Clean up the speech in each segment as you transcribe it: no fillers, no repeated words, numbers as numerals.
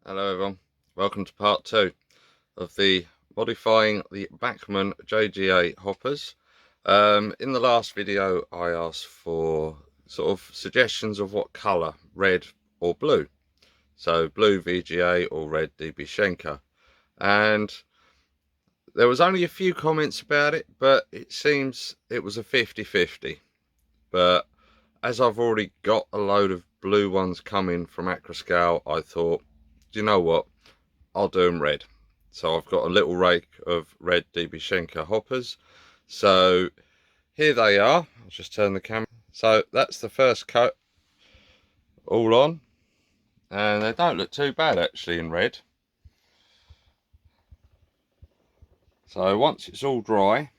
Hello everyone, welcome to part 2 of the modifying the Bachmann JGA hoppers. In the last video I asked for sort of suggestions of what colour, red or blue. So blue VGA or red DB Schenker. And there was only a few comments about it, but it seems it was a 50-50. But as I've already got a load of blue ones coming from Acroscale, I thought, do you know what? I'll do them red. So I've got a little rake of red DB Schenker hoppers. So here they are. I'll just turn the camera. So that's the first coat all on. And they don't look too bad actually in red. So once it's all dry,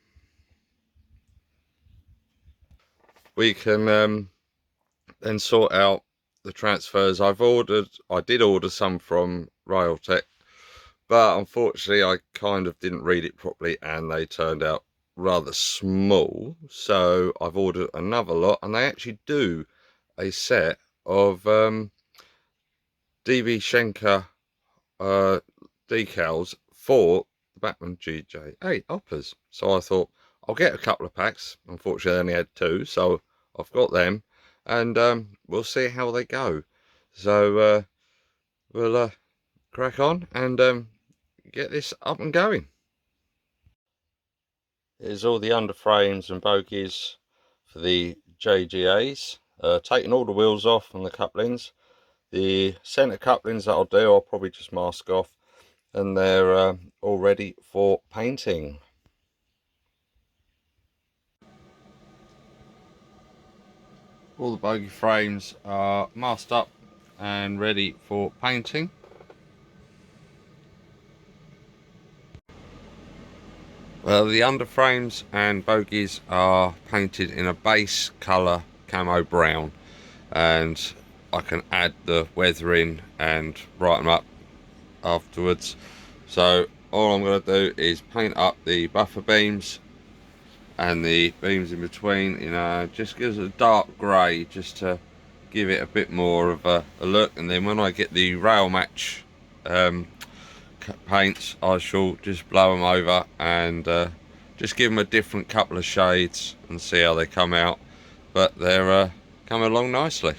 we can then sort out the transfers. I did order some from Railtec, but unfortunately I kind of didn't read it properly and they turned out rather small, so I've ordered another lot, and they actually do a set of DB Schenker decals for the Bachmann JGA hoppers. So I thought I'll get a couple of packs. Unfortunately I only had 2, so I've got them, and we'll see how they go. So we'll crack on and get this up and going. Here's all the underframes and bogies for the JGAs. Taking all the wheels off and the couplings. The centre couplings that I'll do, I'll probably just mask off, and they're all ready for painting. All the bogie frames are masked up and ready for painting. Well, the underframes and bogies are painted in a base colour camo brown, and I can add the weathering and write them up afterwards. So all I'm going to do is paint up the buffer beams and the beams in between, just gives it a dark grey just to give it a bit more of a look. And then when I get the railmatch paints, I shall just blow them over and just give them a different couple of shades and see how they come out. But they're coming along nicely.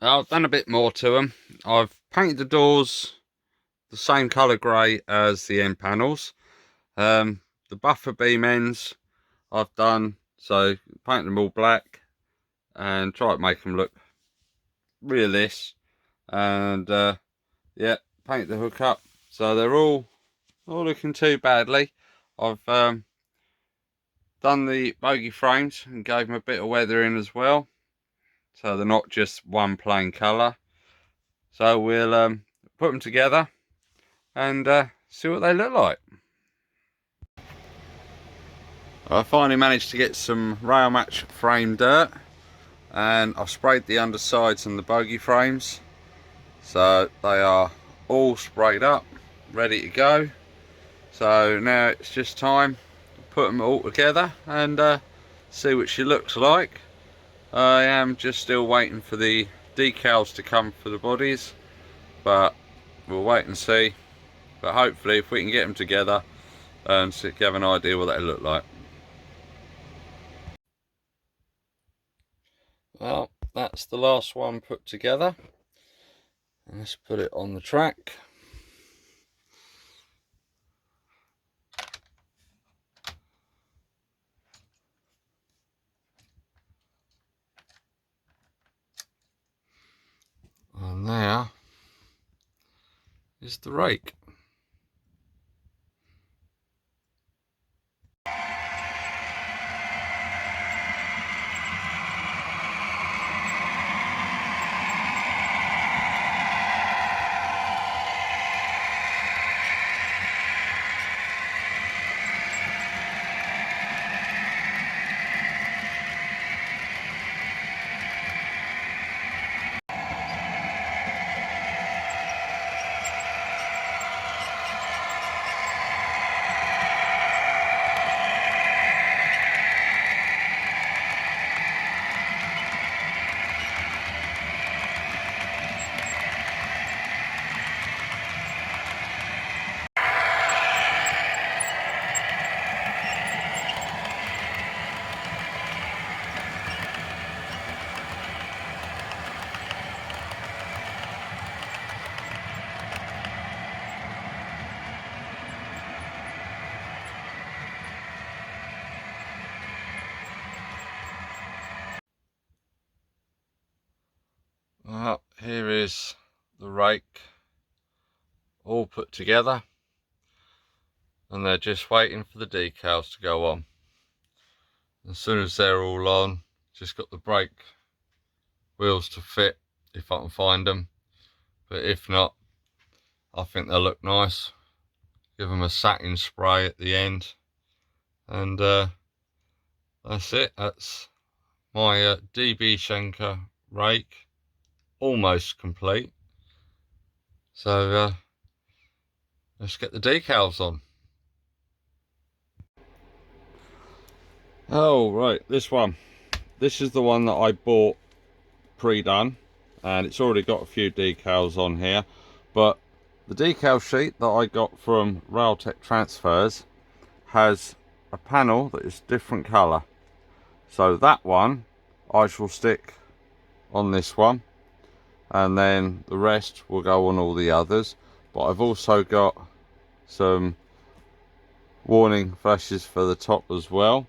I've done a bit more to them. I've painted the doors the same colour grey as the end panels. The buffer beam ends I've done, so paint them all black and try to make them look realist. And yeah, paint the hook up so they're all looking too badly. I've done the bogie frames and gave them a bit of weathering as well, so they're not just one plain colour. So we'll put them together and see what they look like. I finally managed to get some railmatch frame dirt, and I've sprayed the undersides and the bogie frames, so they are all sprayed up, ready to go. So now it's just time to put them all together and see what she looks like. I am just still waiting for the decals to come for the bodies, but we'll wait and see. But hopefully if we can get them together and so you have an idea what they look like. Well, that's the last one put together. And let's put it on the track. And there is the rake. Here is the rake all put together, and they're just waiting for the decals to go on. As soon as they're all on, just got the brake wheels to fit if I can find them, but if not, I think they'll look nice. Give them a satin spray at the end, and that's it. That's my DB Schenker rake, almost complete. So let's get the decals on. Oh right, this is the one that I bought pre-done, and it's already got a few decals on here, but the decal sheet that I got from Railtec Transfurs has a panel that is different colour, so that one I shall stick on this one, and then the rest will go on all the others. But I've also got some warning flashes for the top as well,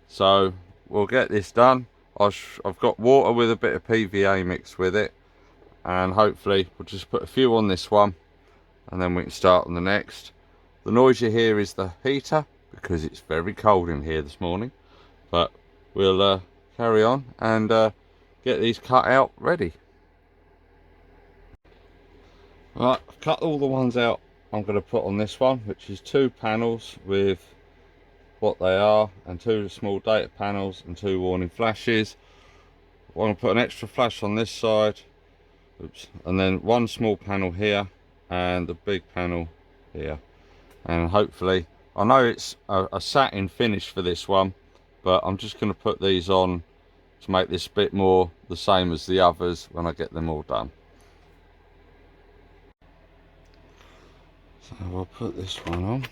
so we'll get this done. I've got water with a bit of PVA mixed with it, and hopefully we'll just put a few on this one and then we can start on the next. The noise you hear is the heater because it's very cold in here this morning, but we'll carry on and get these cut out ready. Right, I've cut all the ones out I'm going to put on this one, which is 2 panels with what they are, and 2 small data panels and 2 warning flashes. I'm going to put an extra flash on this side, oops, and then 1 small panel here and the big panel here. And hopefully, I know it's a satin finish for this one, but I'm just going to put these on to make this a bit more the same as the others when I get them all done. So we'll put this one on.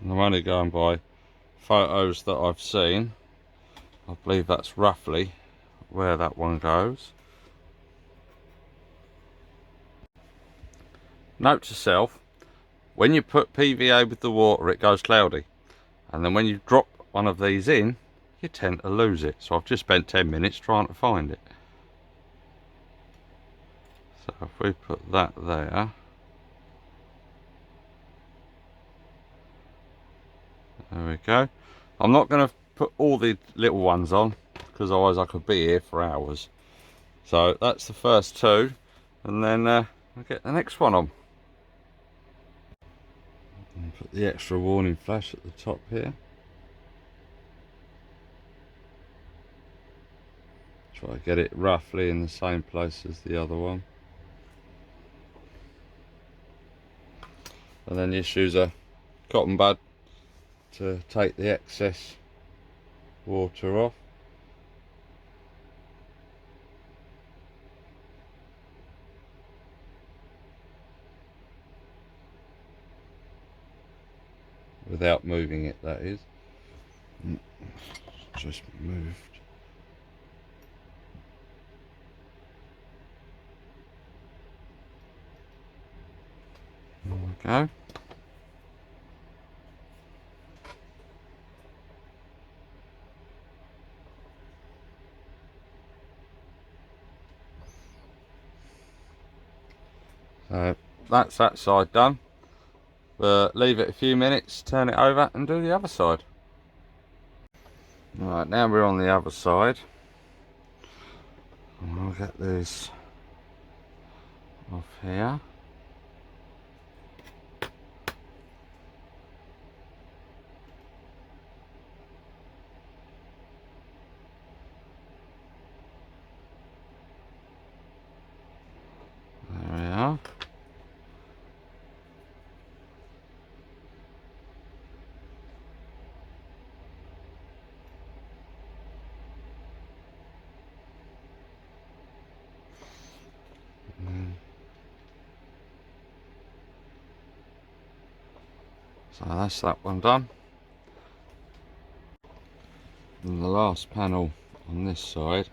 I'm only going by photos that I've seen. I believe that's roughly where that one goes. Note to self, when you put PVA with the water it goes cloudy, and then when you drop one of these in you tend to lose it. So I've just spent 10 minutes trying to find it. So if we put that there, there we go. I'm not going to put all the little ones on because otherwise I could be here for hours. So that's the first 2, and then I'll get the next one on. And put the extra warning flash at the top here. Try to get it roughly in the same place as the other one. And then just use a cotton bud to take the excess water off. Without moving it, that is. Just moved. There we go. So that's that side done. Leave it a few minutes, turn it over and do the other side. Right, now we're on the other side. I'll get this off here. There we are. So that's that one done. And the last panel on this side.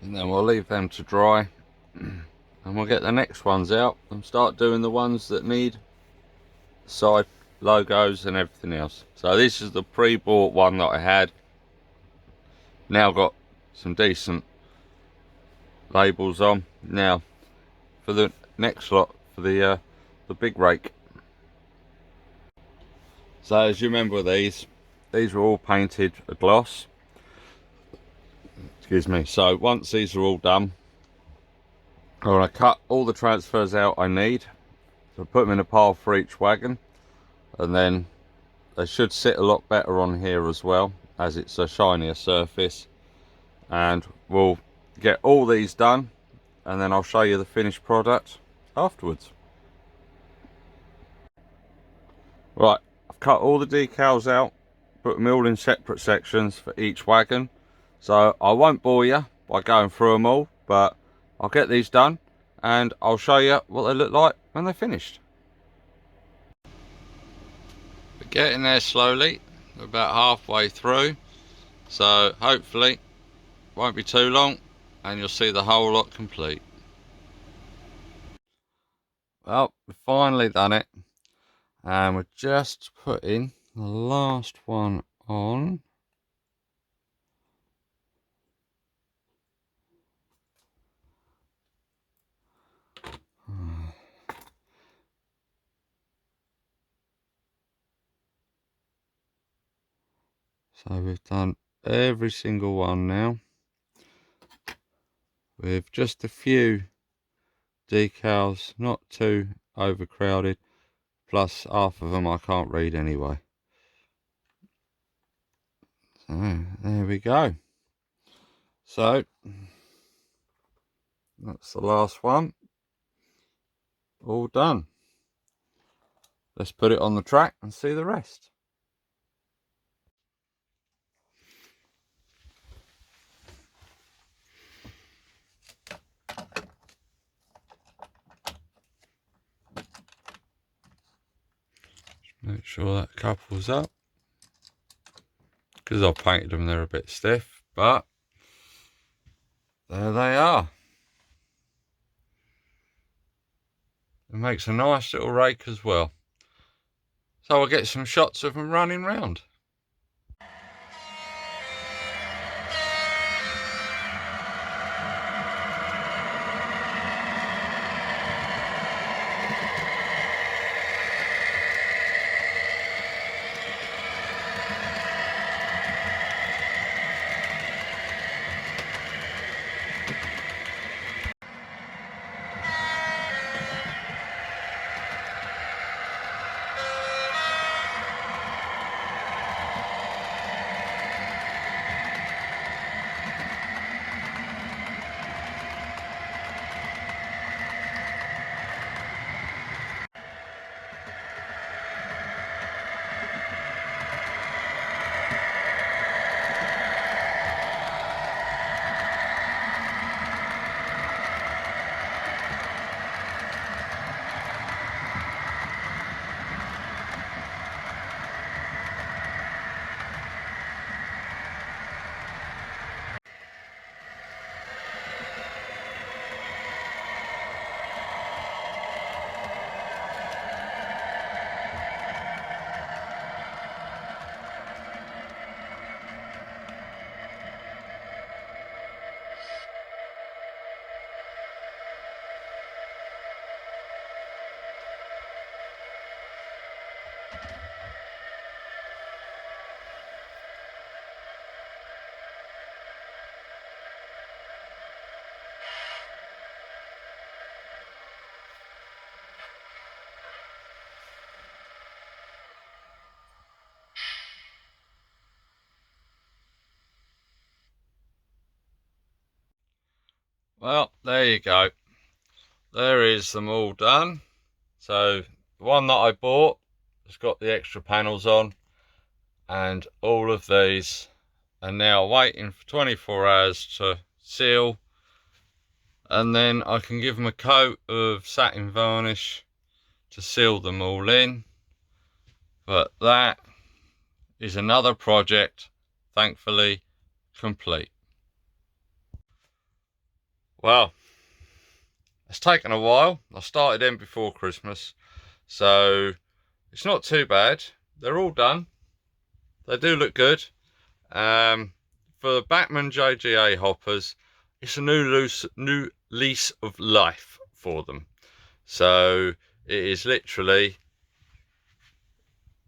and then we'll leave them to dry, and we'll get the next ones out and start doing the ones that need side logos and everything else. So this is the pre-bought one that I had. Now got some decent labels on. Now for the next lot, for the big rake. So as you remember, these were all painted a gloss. Excuse me. So once these are all done, I'm going to cut all the transfers out I need. So put them in a pile for each wagon, and then they should sit a lot better on here as well, as it's a shinier surface. And we'll get all these done, and then I'll show you the finished product afterwards. Right, I've cut all the decals out, put them all in separate sections for each wagon. So I won't bore you by going through them all, but I'll get these done and I'll show you what they look like when they're finished. We're getting there slowly, we're about halfway through, so hopefully won't be too long and you'll see the whole lot complete. Well, we've finally done it, and we're just putting the last one on. So we've done every single one now, with just a few decals, not too overcrowded, plus half of them I can't read anyway. So there we go. So that's the last one, all done. Let's put it on the track and see the rest. Make sure that couples up, because I painted them, they're a bit stiff, but there they are. It makes a nice little rake as well. So I'll get some shots of them running round. Well, there you go. There is them all done. So the one that I bought has got the extra panels on, and all of these are now waiting for 24 hours to seal, and then I can give them a coat of satin varnish to seal them all in. But that is another project, thankfully complete. Well, it's taken a while. I started them before Christmas, so it's not too bad. They're all done. They do look good. For the Bachmann JGA hoppers, it's a new lease of life for them. So it is literally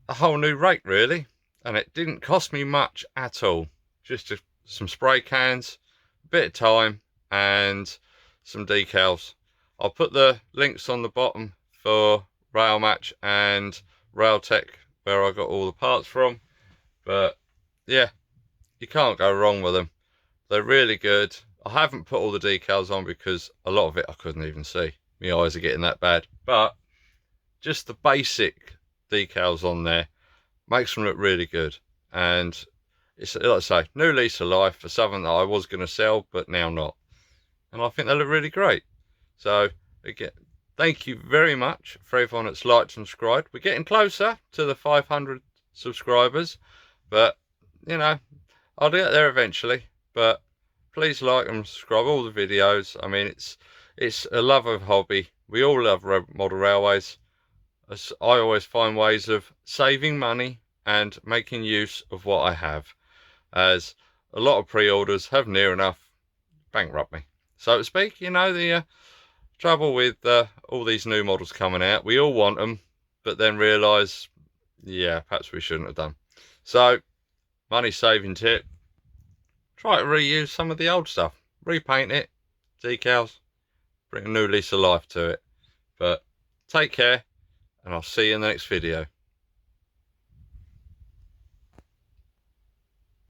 a whole new rake, really, and it didn't cost me much at all. Just some spray cans, a bit of time, and some decals. I'll put the links on the bottom for railmatch and railtec, where I got all the parts from. But yeah, you can't go wrong with them. They're really good. I haven't put all the decals on because a lot of it I couldn't even see. My eyes are getting that bad. But just the basic decals on there makes them look really good. And it's, like I say, new lease of life for something that I was going to sell, but now not. And I think they look really great. So again, thank you very much for everyone that's liked and subscribed. We're getting closer to the 500 subscribers, but you know, I'll get there eventually. But please like and subscribe all the videos. I mean, it's a love of hobby. We all love model railways. As I always find ways of saving money and making use of what I have, as a lot of pre-orders have near enough bankrupt me, so to speak. You know, the trouble with all these new models coming out, we all want them, but then realise, yeah, perhaps we shouldn't have done. So, money saving tip: try to reuse some of the old stuff, repaint it, decals, bring a new lease of life to it. But take care, and I'll see you in the next video.